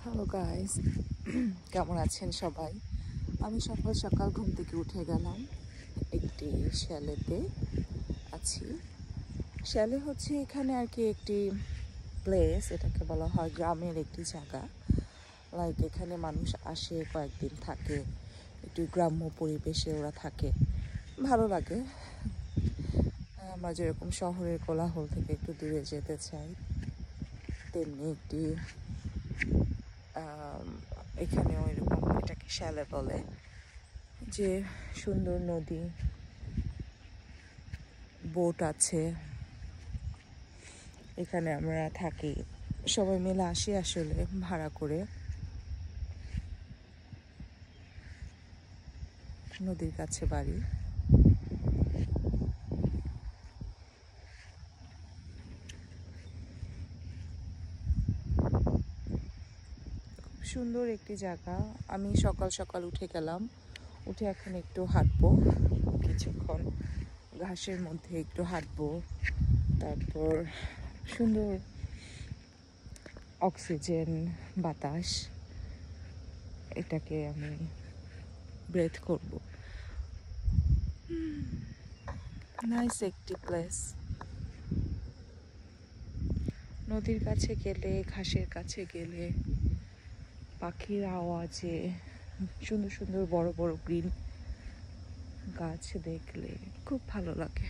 Hello guys, কেমন আছেন সবাই? আমি সকাল সকাল ঘুম থেকে উঠে গেলাম। একটি শ্যালেতে আছি। শ্যালে হচ্ছে এখানে আর কি একটি প্লেস, এটাকে বলা হয় গ্রামের একটি জায়গা। লাইক এখানে মানুষ আসে, কয়েকদিন থাকে, একটু গ্রাম্য পরিবেশে ওরা থাকে, ভালো লাগে। আমরা যেরকম শহরের কোলাহল থেকে একটু দূরে যেতে চাই, তেমনি একটি এখানেও এরকম, এটাকে শ্যালে বলে, যে সুন্দর নদী, বোট আছে, এখানে আমরা থাকি, সবাই মিলে আসি আসলে ভাড়া করে। নদীর কাছে বাড়ি। খুব সুন্দর একটি জায়গা। আমি সকাল সকাল উঠে গেলাম, উঠে এখন একটু হাঁটবো, কিছুক্ষণ ঘাসের মধ্যে একটু হাঁটবো, তারপর সুন্দর অক্সিজেন বাতাস, এটাকে আমি ব্রেথ করব। নাইস একটি প্লেস। নদীর কাছে গেলে, ঘাসের কাছে গেলে, পাখির আওয়াজে, সুন্দর সুন্দর বড় বড় গ্রিন গাছ দেখলে খুব ভালো লাগে।